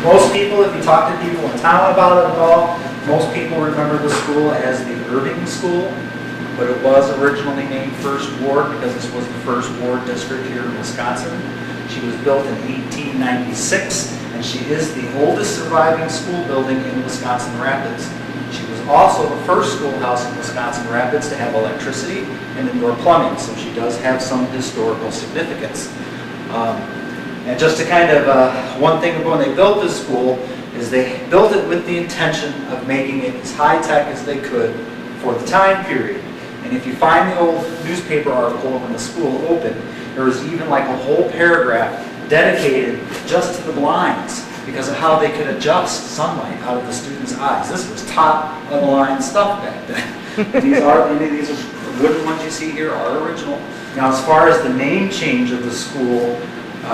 Most people, if you talk to people in town about it at all, most people remember the school as the Irving School, but it was originally named First Ward because this was the first ward district here in Wisconsin. She was built in 1896, and she is the oldest surviving school building in Wisconsin Rapids. She was also the first schoolhouse in Wisconsin Rapids to have electricity and indoor plumbing, so she does have some historical significance. And just to kind of, one thing when they built this school is they built it with the intention of making it as high-tech as they could for the time period. And if you find the old newspaper article when the school opened, there was even like a whole paragraph dedicated just to the blinds because of how they could adjust sunlight out of the students' eyes. This was top-of-the-line stuff back then. These wooden ones you see here are original. Now, as far as the name change of the school,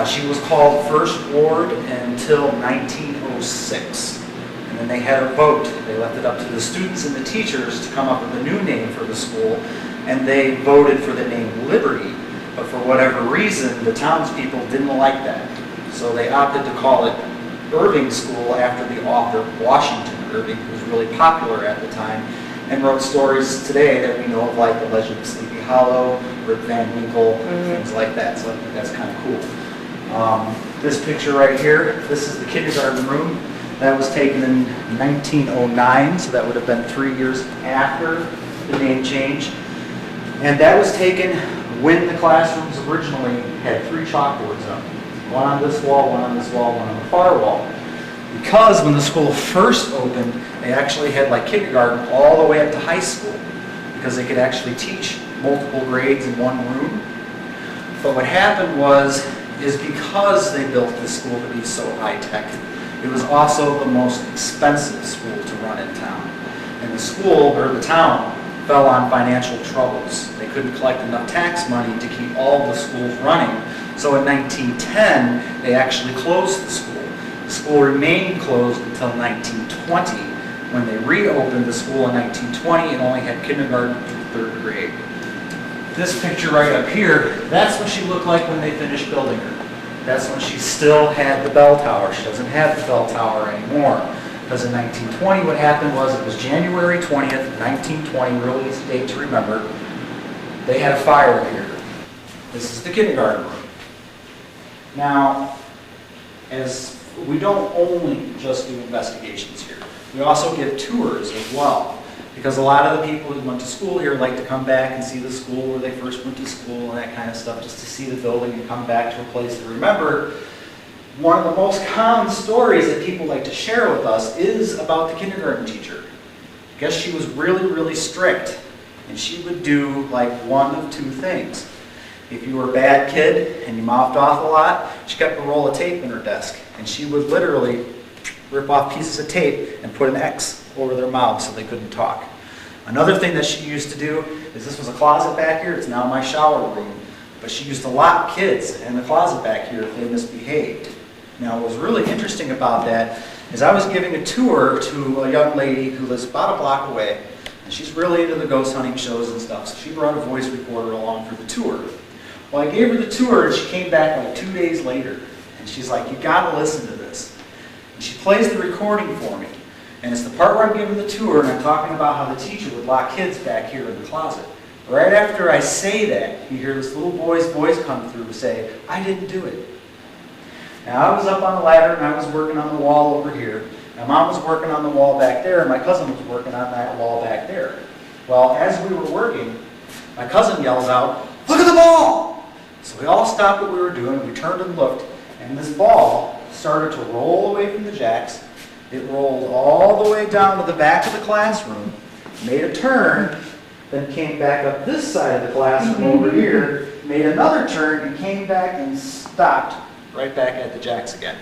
she was called First Ward until 1906. And then they had a vote. They left it up to the students and the teachers to come up with a new name for the school, and they voted for the name Liberty. But for whatever reason, the townspeople didn't like that. So they opted to call it Irving School after the author Washington Irving, who was really popular at the time, and wrote stories today that we know of, like The Legend of Sleepy Hollow, Rip Van Winkle, things like that. So I think that's kind of cool. This picture right here, this is the kindergarten room. That was taken in 1909, so that would have been 3 years after the name change. And that was taken when the classrooms originally had 3 chalkboards up. One on this wall, one on this wall, one on the far wall. Because when the school first opened, they actually had like kindergarten all the way up to high school because they could actually teach multiple grades in one room. But what happened is because they built this school to be so high-tech, it was also the most expensive school to run in town. And the school, or the town, fell on financial troubles. They couldn't collect enough tax money to keep all the schools running. So in 1910, they actually closed the school. The school remained closed until 1920. When they reopened the school in 1920, it only had kindergarten through 3rd grade. This picture right up here, that's what she looked like when they finished building her. That's when she still had the bell tower. She doesn't have the bell tower anymore. Because in 1920, what happened was, it was January 20th, 1920, real easy date to remember. They had a fire here. This is the kindergarten room. Now, as we don't only just do investigations here, we also give tours as well. Because a lot of the people who went to school here like to come back and see the school where they first went to school and that kind of stuff, just to see the building and come back to a place to remember. One of the most common stories that people like to share with us is about the kindergarten teacher. I guess she was really, really strict, and she would do like one of 2 things. If you were a bad kid and you mouthed off a lot, she kept a roll of tape in her desk, and she would literally rip off pieces of tape and put an X over their mouth so they couldn't talk. Another thing that she used to do is, this was a closet back here, it's now my shower room, but she used to lock kids in the closet back here if they misbehaved. Now, what was really interesting about that is I was giving a tour to a young lady who lives about a block away, and she's really into the ghost hunting shows and stuff, so she brought a voice recorder along for the tour. Well, I gave her the tour, and she came back like 2 days later, and she's like, "You gotta listen to this." And she plays the recording for me, and it's the part where I'm giving the tour, and I'm talking about how the teacher would lock kids back here in the closet. Right after I say that, you hear this little boy's voice come through and say, "I didn't do it." Now, I was up on the ladder, and I was working on the wall over here. My mom was working on the wall back there, and my cousin was working on that wall back there. Well, as we were working, my cousin yells out, "Look at the ball!" So we all stopped what we were doing, we turned and looked, and this ball started to roll away from the jacks. It rolled all the way down to the back of the classroom, made a turn, then came back up this side of the classroom over here, made another turn, and came back and stopped right back at the jacks again.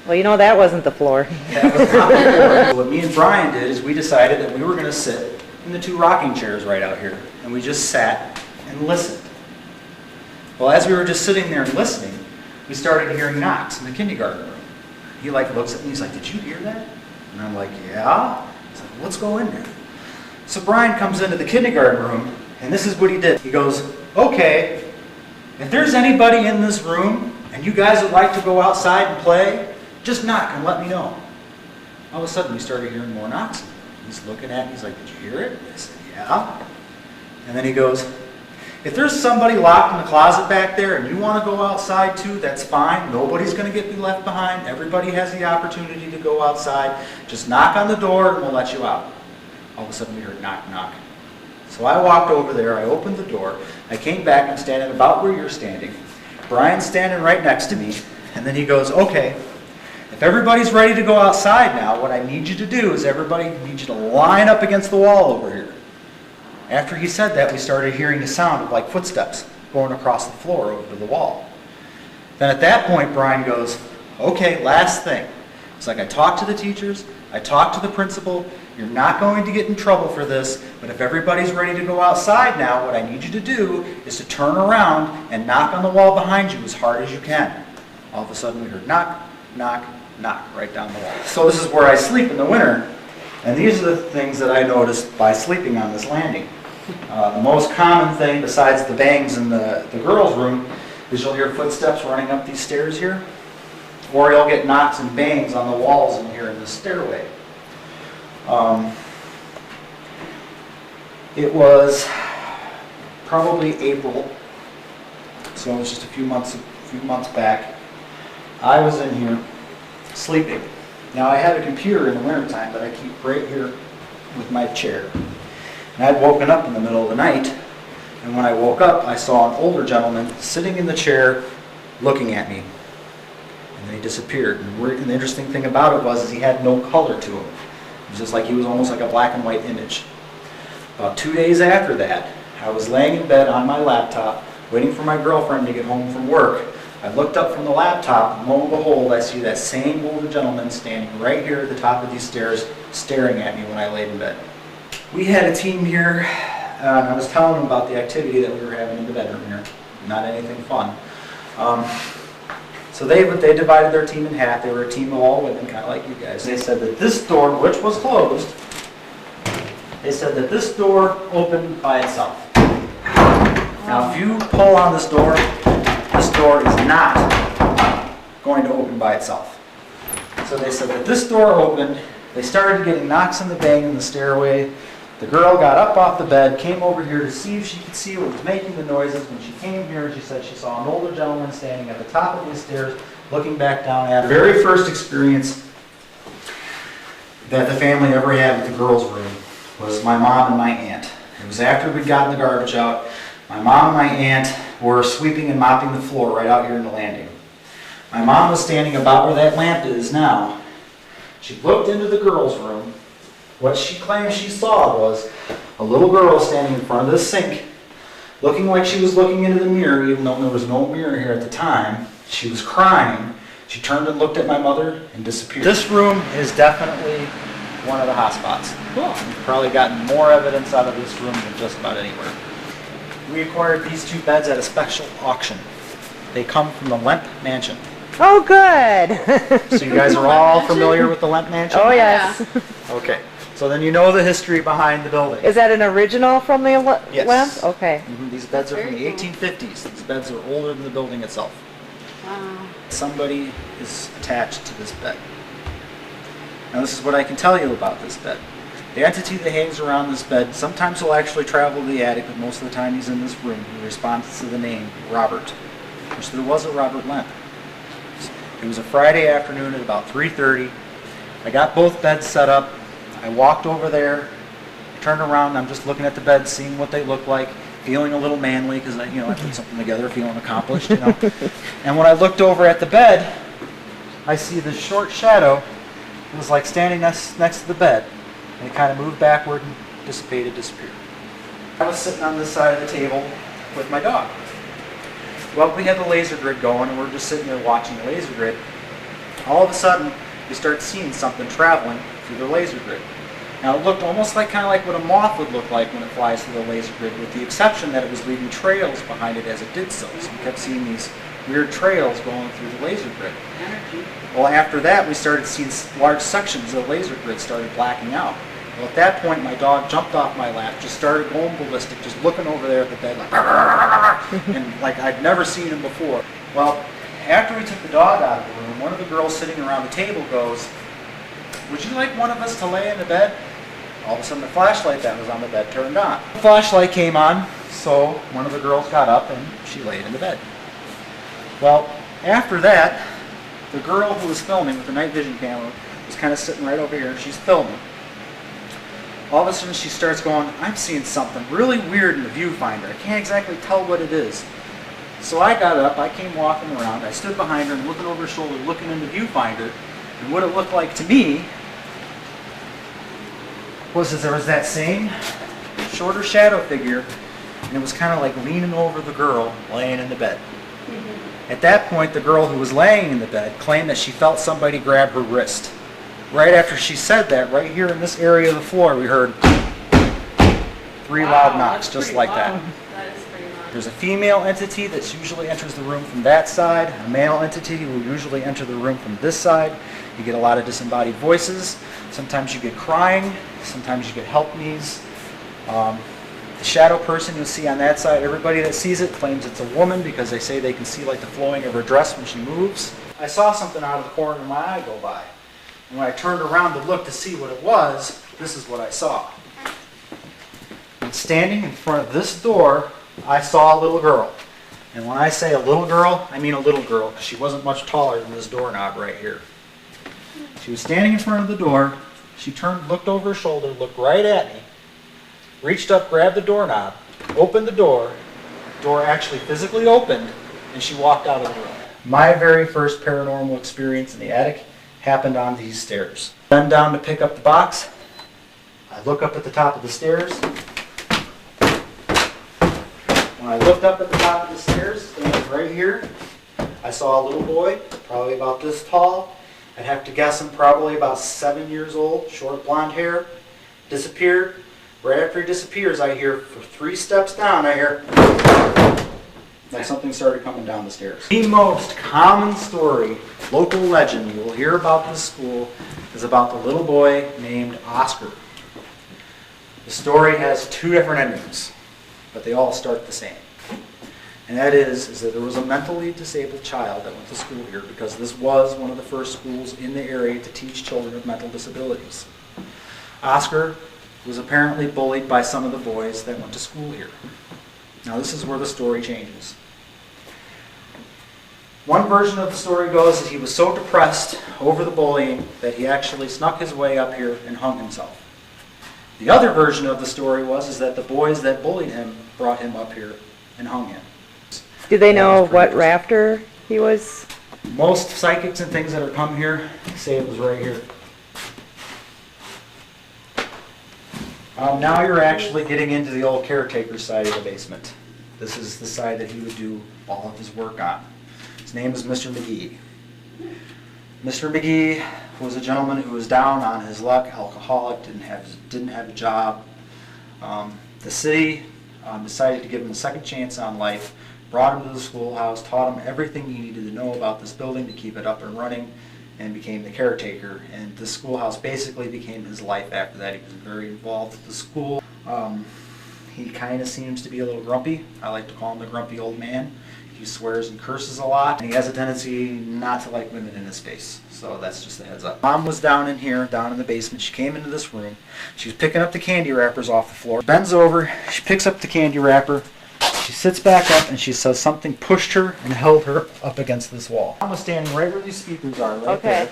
Well, you know, that wasn't the floor. That was not the floor. What me and Brian did is we decided that we were going to sit in the 2 rocking chairs right out here, and we just sat and listened. Well, as we were just sitting there and listening, we started hearing knocks in the kindergarten room. He like looks at me, he's like, "Did you hear that?" And I'm like, "Yeah." He's like, "Let's go in there." So Brian comes into the kindergarten room, and this is what he did. He goes, "Okay, if there's anybody in this room and you guys would like to go outside and play, Just knock and let me know. All of a sudden, we started hearing more knocks. He's looking at me. He's like, did you hear it? I said, yeah. And then he goes, if there's somebody locked in the closet back there and you want to go outside too, that's fine. Nobody's going to get left behind. Everybody has the opportunity to go outside. Just knock on the door and we'll let you out. All of a sudden, we heard knock, knock. So I walked over there. I opened the door. I came back and I'm standing about where you're standing. Brian's standing right next to me. And then he goes, okay. If everybody's ready to go outside now, what I need you to do is everybody needs you to line up against the wall over here. After he said that, we started hearing the sound of like footsteps going across the floor over to the wall. Then at that point, Brian goes, okay, last thing. It's like, I talked to the teachers, I talked to the principal, you're not going to get in trouble for this, but if everybody's ready to go outside now, what I need you to do is to turn around and knock on the wall behind you as hard as you can. All of a sudden we heard knock, knock, knock right down the wall. So this is where I sleep in the winter, and these are the things that I noticed by sleeping on this landing. The most common thing besides the bangs in the girls' room is you'll hear footsteps running up these stairs here, or you'll get knocks and bangs on the walls in here in the stairway. It was probably April, so it was just a few months back. I was in here sleeping. Now I had a computer in the wintertime that I keep right here with my chair. And I'd woken up in the middle of the night, and when I woke up, I saw an older gentleman sitting in the chair looking at me. And then he disappeared. And the interesting thing about it was he had no color to him. It was just like he was almost like a black and white image. About 2 days after that, I was laying in bed on my laptop, waiting for my girlfriend to get home from work. I looked up from the laptop, and lo and behold, I see that same older gentleman standing right here at the top of these stairs, staring at me when I laid in bed. We had a team here, and I was telling them about the activity that we were having in the bedroom here. Not anything fun. So they divided their team in half. They were a team of all women, kind of like you guys. They said that this door, which was closed, they said that this door opened by itself. Now, if you pull on this door is not going to open by itself. So they said that this door opened. They started getting knocks on the bang in the stairway. The girl got up off the bed, came over here to see if she could see what was making the noises. When she came here, she said she saw an older gentleman standing at the top of these stairs, looking back down at her. The very first experience that the family ever had with the girls' room was my mom and my aunt. It was after we'd gotten the garbage out. My mom and my aunt were sweeping and mopping the floor right out here in the landing. My mom was standing about where that lamp is now. She looked into the girls' room. What she claimed she saw was a little girl standing in front of this sink, looking like she was looking into the mirror, even though there was no mirror here at the time. She was crying. She turned and looked at my mother and disappeared. This room is definitely one of the hot spots. Cool. We've probably gotten more evidence out of this room than just about anywhere. We acquired these two beds at a special auction. They come from the Lemp Mansion. Oh, good. So you guys are all familiar with the Lemp Mansion? Oh, yes. Okay. So then you know the history behind the building. Is that an original from the Yes. Lemp? Okay. These beds are from the 1850s. These beds are older than the building itself. Wow. Somebody is attached to this bed. Now this is what I can tell you about this bed. The entity that hangs around this bed sometimes will actually travel to the attic, but most of the time he's in this room. He responds to the name Robert, which there was a Robert Lemp. It was a Friday afternoon at about 3:30. I got both beds set up. I walked over there, turned around, and I'm just looking at the beds, seeing what they look like, feeling a little manly because I put something together, feeling accomplished, And when I looked over at the bed, I see this short shadow. It was like standing next to the bed, and it kind of moved backward and disappeared. I was sitting on this side of the table with my dog. Well, we had the laser grid going, and we're just sitting there watching the laser grid. All of a sudden, we start seeing something traveling through the laser grid. Now, it looked almost like kind of like what a moth would look like when it flies through the laser grid, with the exception that it was leaving trails behind it as it did so. So we kept seeing these weird trails going through the laser grid. Energy. Well, after that, we started seeing large sections of the laser grid started blacking out. Well, at that point, my dog jumped off my lap, just started going ballistic, just looking over there at the bed, like, and like I'd never seen him before. Well, after we took the dog out of the room, and one of the girls sitting around the table goes, "Would you like one of us to lay in the bed?" All of a sudden the flashlight that was on the bed turned on. The flashlight came on, so one of the girls got up and she laid in the bed. Well, after that, the girl who was filming with the night vision camera was kind of sitting right over here. She's filming. All of a sudden she starts going, "I'm seeing something really weird in the viewfinder. I can't exactly tell what it is." So I got up, I came walking around, I stood behind her and looking over her shoulder, looking in the viewfinder, and what it looked like to me was that there was that same shorter shadow figure, and it was kind of like leaning over the girl laying in the bed. At that point, the girl who was laying in the bed claimed that she felt somebody grab her wrist. Right after she said that, right here in this area of the floor, we heard 3 loud knocks, just like that. That is pretty loud. There's a female entity that usually enters the room from that side, a male entity will usually enter the room from this side. You get a lot of disembodied voices. Sometimes you get crying, sometimes you get help me's. The shadow person you'll see on that side, everybody that sees it claims it's a woman because they say they can see like the flowing of her dress when she moves. I saw something out of the corner of my eye go by. And when I turned around to look to see what it was, this is what I saw. And standing in front of this door, I saw a little girl. And when I say a little girl, I mean a little girl, because she wasn't much taller than this doorknob right here. She was standing in front of the door. She turned, looked over her shoulder, looked right at me, reached up, grabbed the doorknob, opened the door actually physically opened, and she walked out of the room. My very first paranormal experience in the attic happened on these stairs. Bend down to pick up the box. I look up at the top of the stairs. When I looked up at the top of the stairs, standing right here, I saw a little boy, probably about this tall. I'd have to guess him probably about 7 years old, short blonde hair, disappeared. Right after he disappears, I hear, for 3 steps down, I hear like something started coming down the stairs. The most common story, local legend you will hear about this school is about the little boy named Oscar. The story has 2 different endings, but they all start the same. And that is that there was a mentally disabled child that went to school here because this was one of the first schools in the area to teach children with mental disabilities. Oscar was apparently bullied by some of the boys that went to school here. Now this is where the story changes. One version of the story goes that he was so depressed over the bullying that he actually snuck his way up here and hung himself. The other version of the story is that the boys that bullied him brought him up here and hung him. Do they know what rafter he was? Most psychics and things that are come here say it was right here. Now you're actually getting into the old caretaker side of the basement. This is the side that he would do all of his work on. His name is Mr. McGee. Mr. McGee was a gentleman who was down on his luck, alcoholic, didn't have a job. The city decided to give him a second chance on life, brought him to the schoolhouse, taught him everything he needed to know about this building to keep it up and running, and became the caretaker. And the schoolhouse basically became his life after that. He was very involved with the school. He kind of seems to be a little grumpy. I like to call him the grumpy old man. He swears and curses a lot. And he has a tendency not to like women in his face. So that's just a heads up. Mom was down in here, down in the basement. She came into this room. She was picking up the candy wrappers off the floor. Bends over, she picks up the candy wrapper. She sits back up and she says something pushed her and held her up against this wall. Mom was standing right where these speakers are, right there.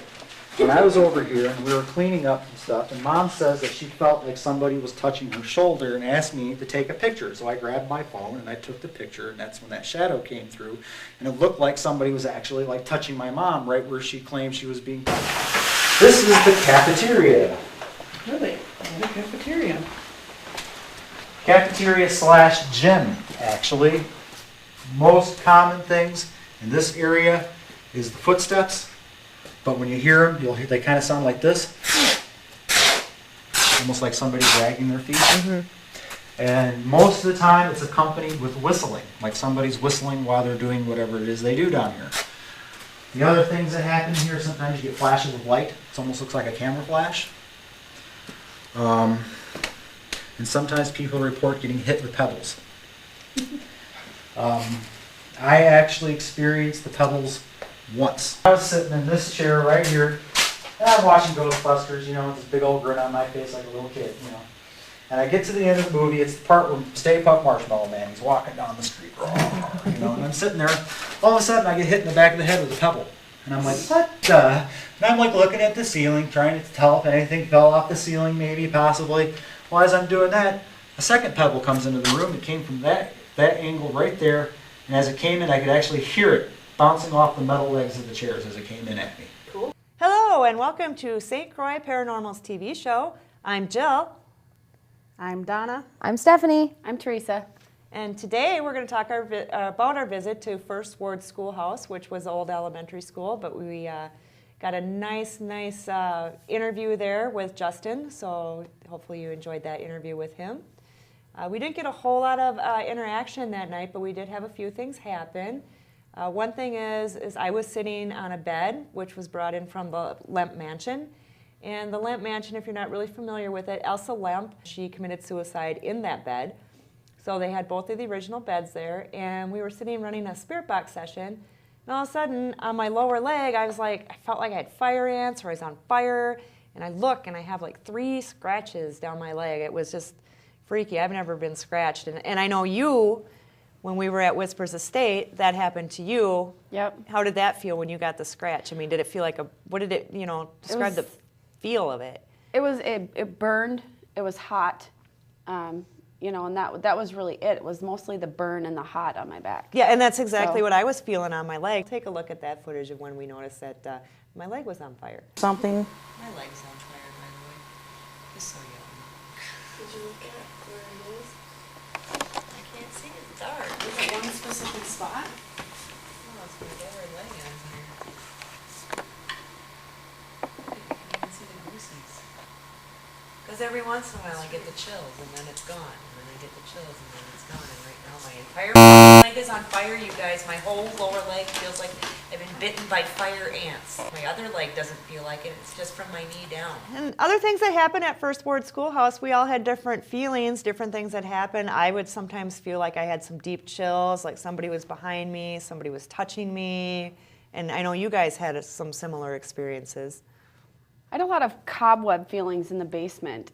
And I was over here and we were cleaning up and stuff, and Mom says that she felt like somebody was touching her shoulder and asked me to take a picture. So I grabbed my phone and I took the picture, and that's when that shadow came through, and it looked like somebody was actually like touching my mom right where she claimed she was being touched. This is the cafeteria. Really? What a cafeteria. Cafeteria / gym, actually. Most common things in this area is the footsteps. But when you hear them, they kind of sound like this. Almost like somebody dragging their feet. Mm-hmm. And most of the time it's accompanied with whistling. Like somebody's whistling while they're doing whatever it is they do down here. The other things that happen here, sometimes you get flashes of light. It almost looks like a camera flash. And sometimes people report getting hit with pebbles. I actually experienced the pebbles once. I was sitting in this chair right here, and I'm watching Ghostbusters, you know, with this big old grin on my face like a little kid, you know. And I get to the end of the movie, it's the part where Stay Puft Marshmallow Man, he's walking down the street, you know, and I'm sitting there, all of a sudden I get hit in the back of the head with a pebble. And I'm like, what the? And I'm like looking at the ceiling, trying to tell if anything fell off the ceiling, maybe, possibly. Well, as I'm doing that, a second pebble comes into the room. It came from that angle right there. And as it came in, I could actually hear it bouncing off the metal legs of the chairs as it came in at me. Cool. Hello, and welcome to St. Croix Paranormal's TV show. I'm Jill. I'm Donna. I'm Stephanie. I'm Teresa. And today we're going to talk about our visit to First Ward Schoolhouse, which was the old elementary school, but we got a nice interview there with Justin, so hopefully you enjoyed that interview with him. We didn't get a whole lot of interaction that night, but we did have a few things happen. One thing is I was sitting on a bed, which was brought in from the Lemp Mansion. And the Lemp Mansion, if you're not really familiar with it, Elsa Lemp, she committed suicide in that bed. So they had both of the original beds there, and we were sitting running a spirit box session, and all of a sudden, on my lower leg, I felt like I had fire ants, or I was on fire, and I look, and I have like 3 scratches down my leg. It was just freaky. I've never been scratched, and I know you, when we were at Whispers Estate, that happened to you. Yep. How did that feel when you got the scratch? I mean, did it feel like what did it, describe the feel of it? It burned. It was hot. And that was really it. It was mostly the burn and the hot on my back. Yeah, and that's exactly what I was feeling on my leg. Take a look at that footage of when we noticed that my leg was on fire. Something. My leg's on fire, by the way. Just so you know. Did you look at where it is? I can't see, it's dark. Is it one specific spot? Oh, it's my lower leg on fire. I can't even see the goosies. Because every once in a while I get the chills and then it's gone. And then I get the chills and then it's gone. And right now my entire leg is on fire, you guys. My whole lower leg feels like I've been bitten by fire ants. My other leg doesn't feel like it. It's just from my knee down. And other things that happen at First Ward Schoolhouse, we all had different feelings, different things that happened. I would sometimes feel like I had some deep chills, like somebody was behind me, somebody was touching me. And I know you guys had some similar experiences. I had a lot of cobweb feelings in the basement.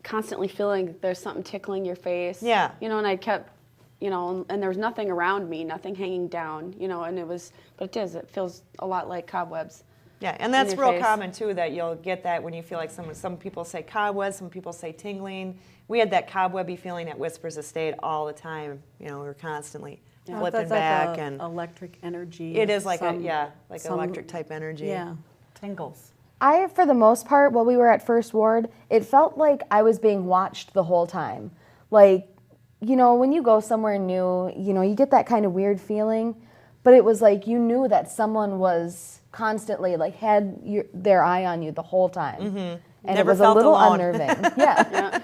Constantly feeling there's something tickling your face. Yeah. And I kept, and there was nothing around me, nothing hanging down, and it feels a lot like cobwebs. Yeah, and that's in your real face. common too, that you'll get that when you feel like some people say cobwebs, some people say tingling. We had that cobwebby feeling at Whispers Estate all the time. We were constantly flipping back and electric energy. it is like electric type energy. Yeah, tingles. For the most part, while we were at First Ward, it felt like I was being watched the whole time. Like, when you go somewhere new, you get that kind of weird feeling, but it was like you knew that someone was constantly, had their eye on you the whole time. Mm-hmm. And Never it was a felt little alone. unnerving. Yeah.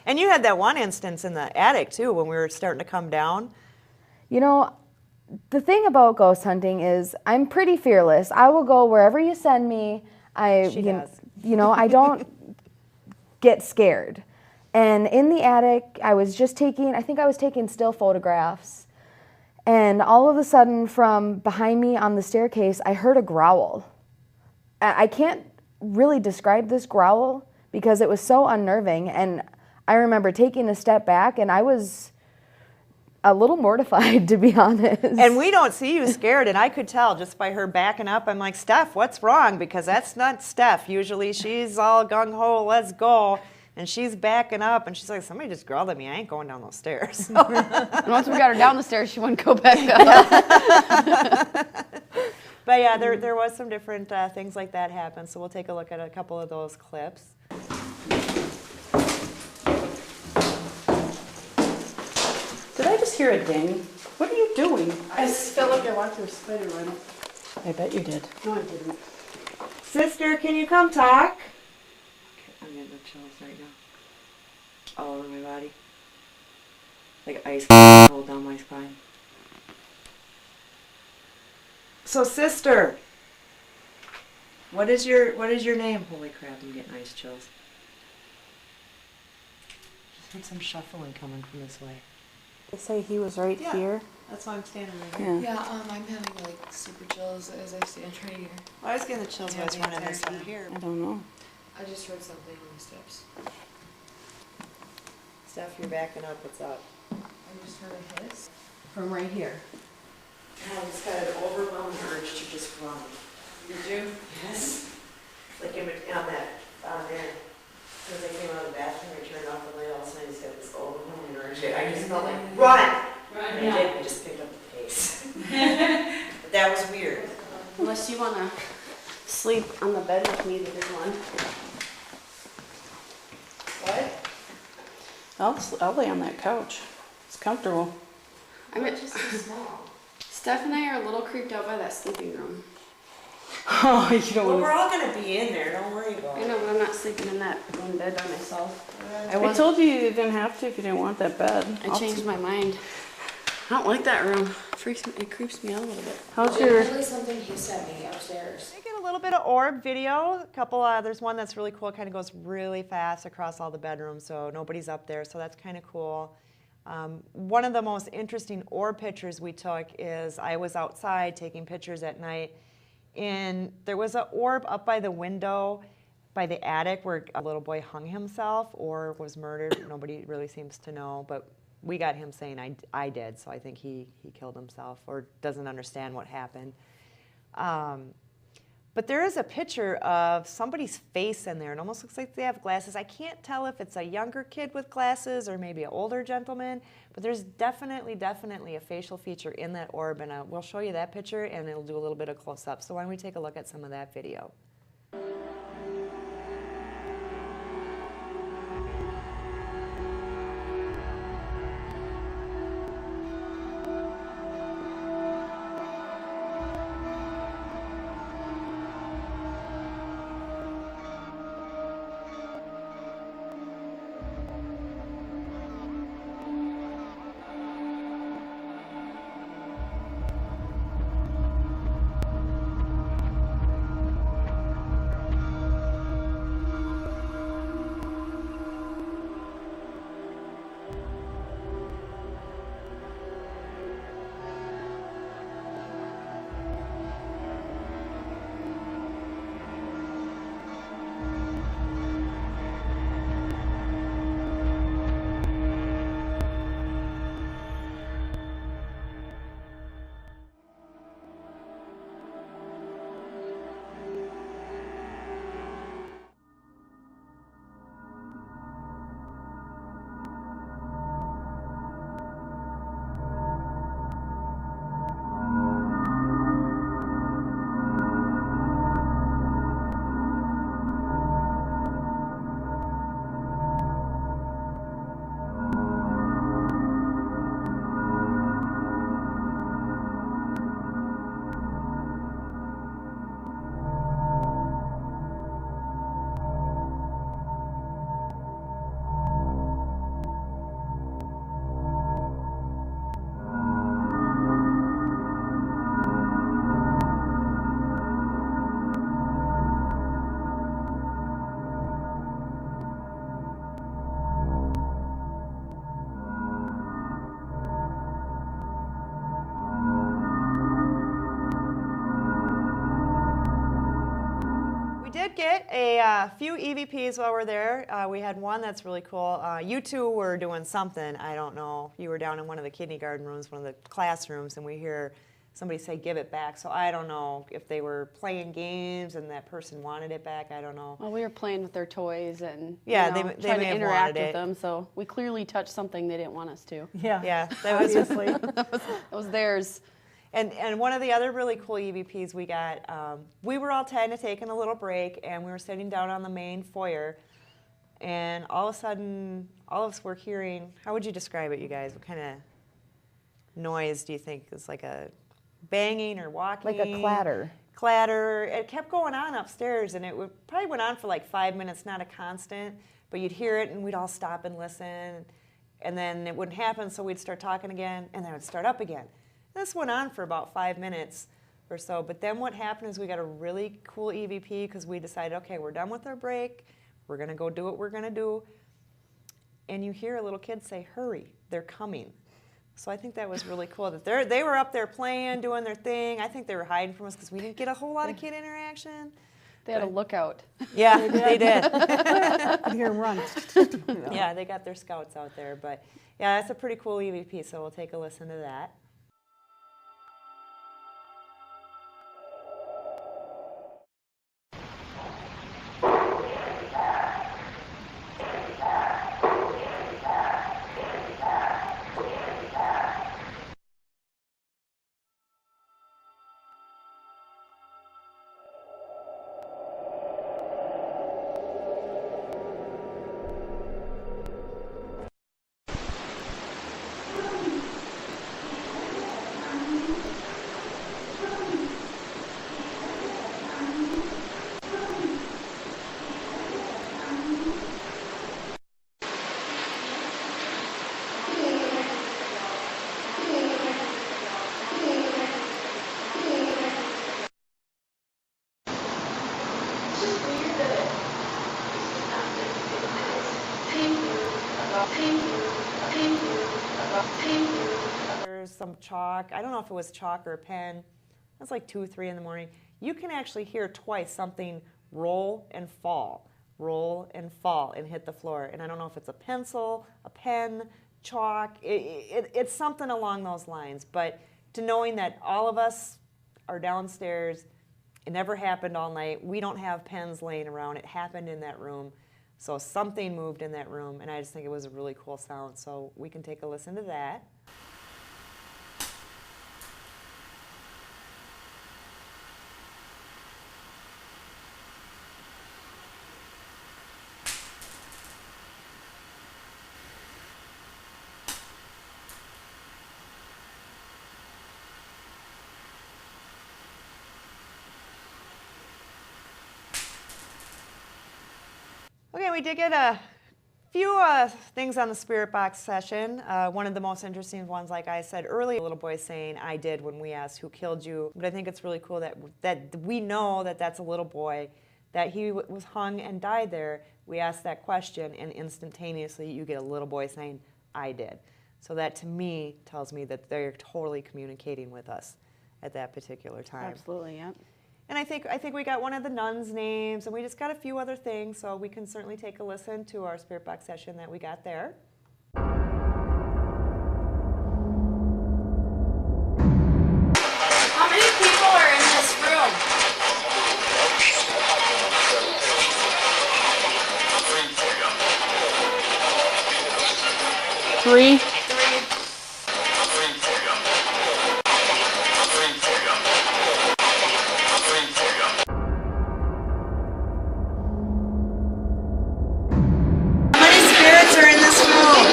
And you had that one instance in the attic too, when we were starting to come down. The thing about ghost hunting is I'm pretty fearless. I will go wherever you send me. She does. I don't get scared. And in the attic, I was taking still photographs. And all of a sudden, from behind me on the staircase, I heard a growl. I can't really describe this growl because it was so unnerving. And I remember taking a step back, and I was a little mortified, to be honest. And we don't see you scared, and I could tell just by her backing up. I'm like, Steph, what's wrong? Because that's not Steph. Usually she's all gung-ho, let's go. And she's backing up, and she's like, somebody just growled at me. I ain't going down those stairs. And once we got her down the stairs, she wouldn't go back up. But yeah, there was some different things like that happen. So we'll take a look at a couple of those clips. Did I just hear a ding? What are you doing? I felt like I walked through a spider web. I bet you did. No, I didn't. Sister, can you come talk? I'm getting the chills right now. All over my body. Like ice cold down my spine. So sister, what is your name? Holy crap, I'm getting ice chills. Just heard some shuffling coming from this way. They say he was right here. That's why I'm standing right here. Yeah. Yeah, I'm having like super chills as I stand right here. Well, I was getting the chills when I was running this out here. I don't know. I just heard something on the steps. Steph, you're backing up. What's up? I just heard a hiss from right here. I just got an overwhelming urge to just run. You do? Yes. Like on there. As soon as I came out of the bathroom, I turned off the light, all of a sudden I just got this overwhelming urge. I just felt like, run! And I did, I just picked up the pace. But that was weird. Unless you want to sleep on the bed with me, there's one. What? I'll lay on that couch. It's comfortable. Just so small. Steph and I are a little creeped out by that sleeping room. Oh, you don't Well, want we're all gonna be in there, don't worry about I it. know, but I'm not sleeping in that one bed by myself. to. I told you you didn't have to if you didn't want that bed. I changed my mind. I don't like that room. It creeps me out a little bit. How's your... Literally something he sent me upstairs. I get a little bit of orb video. A couple, there's one that's really cool. It kind of goes really fast across all the bedrooms, so nobody's up there. So that's kind of cool. One of the most interesting orb pictures we took is I was outside taking pictures at night, and there was an orb up by the window by the attic where a little boy hung himself or was murdered. Nobody really seems to know, but we got him saying I did, so I think he killed himself or doesn't understand what happened. But there is a picture of somebody's face in there. It almost looks like they have glasses. I can't tell if it's a younger kid with glasses or maybe an older gentleman, but there's definitely a facial feature in that orb, and we'll show you that picture, and it'll do a little bit of close-up. So why don't we take a look at some of that video. Did get a few EVPs while we're there. We had one that's really cool. You two were doing something, I don't know. You were down in one of the kindergarten rooms, one of the classrooms, and we hear somebody say, give it back. So I don't know if they were playing games and that person wanted it back, I don't know. Well, we were playing with their toys and Yeah, you know, they trying may to have interact wanted with it. them. So we clearly touched something they didn't want us to. Yeah, that was Obviously. That was theirs. And one of the other really cool EVPs we got, we were all kind of taking a little break, and we were sitting down on the main foyer, and all of a sudden, all of us were hearing, how would you describe it, you guys? What kind of noise do you think? Is like a banging or walking? Like a clatter. Clatter. It kept going on upstairs, and probably went on for like 5 minutes, not a constant, but you'd hear it, and we'd all stop and listen, and then it wouldn't happen, so we'd start talking again, and then it would start up again. This went on for about 5 minutes or so, but then what happened is we got a really cool EVP because we decided, okay, we're done with our break, we're gonna go do what we're gonna do, and you hear a little kid say, hurry, they're coming. So I think that was really cool that they were up there playing, doing their thing. I think they were hiding from us because we didn't get a whole lot of kid interaction. They had a lookout. Yeah, they did. I hear him run. Yeah, they got their scouts out there. But yeah, that's a pretty cool EVP, so we'll take a listen to that. There's some chalk. I don't know if it was chalk or a pen. It's like 2 or 3 in the morning. You can actually hear twice something roll and fall, and hit the floor. And I don't know if it's a pencil, a pen, chalk. It's something along those lines. But to knowing that all of us are downstairs, it never happened all night. We don't have pens laying around. It happened in that room. So something moved in that room, and I just think it was a really cool sound. So we can take a listen to that. Okay, we did get a few things on the spirit box session. One of the most interesting ones, like I said earlier, a little boy saying, "I did," when we asked who killed you. But I think it's really cool that we know that that's a little boy, that he was hung and died there. We asked that question, and instantaneously you get a little boy saying, "I did." So that, to me, tells me that they're totally communicating with us at that particular time. Absolutely, yeah. And I think we got one of the nuns' names, and we just got a few other things, so we can certainly take a listen to our spirit box session that we got there. How many people are in this room? Three. How many spirits are in this room?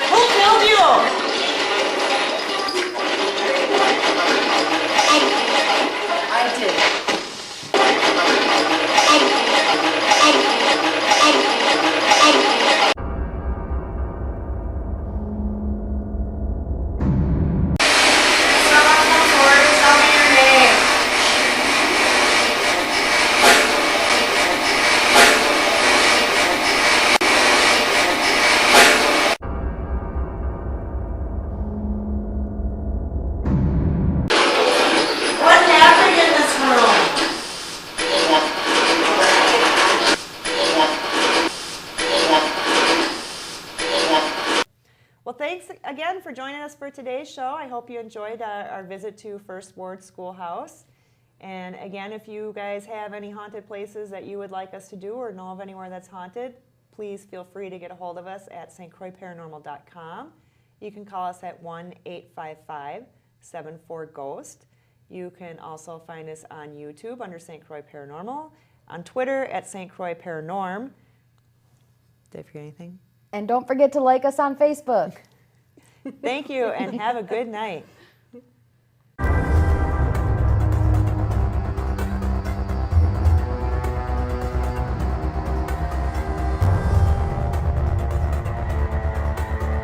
Who killed you? I did. Tell me your name. What happened in this room? Well, thanks again for joining us for today's show. I hope you enjoyed our visit to First Ward Schoolhouse. And again, if you guys have any haunted places that you would like us to do or know of anywhere that's haunted, please feel free to get a hold of us at stcroixparanormal.com. You can call us at 1-855-74-GHOST. You can also find us on YouTube under St. Croix Paranormal, on Twitter at St. Croix Paranorm. Did I forget anything? And don't forget to like us on Facebook. Thank you, and have a good night.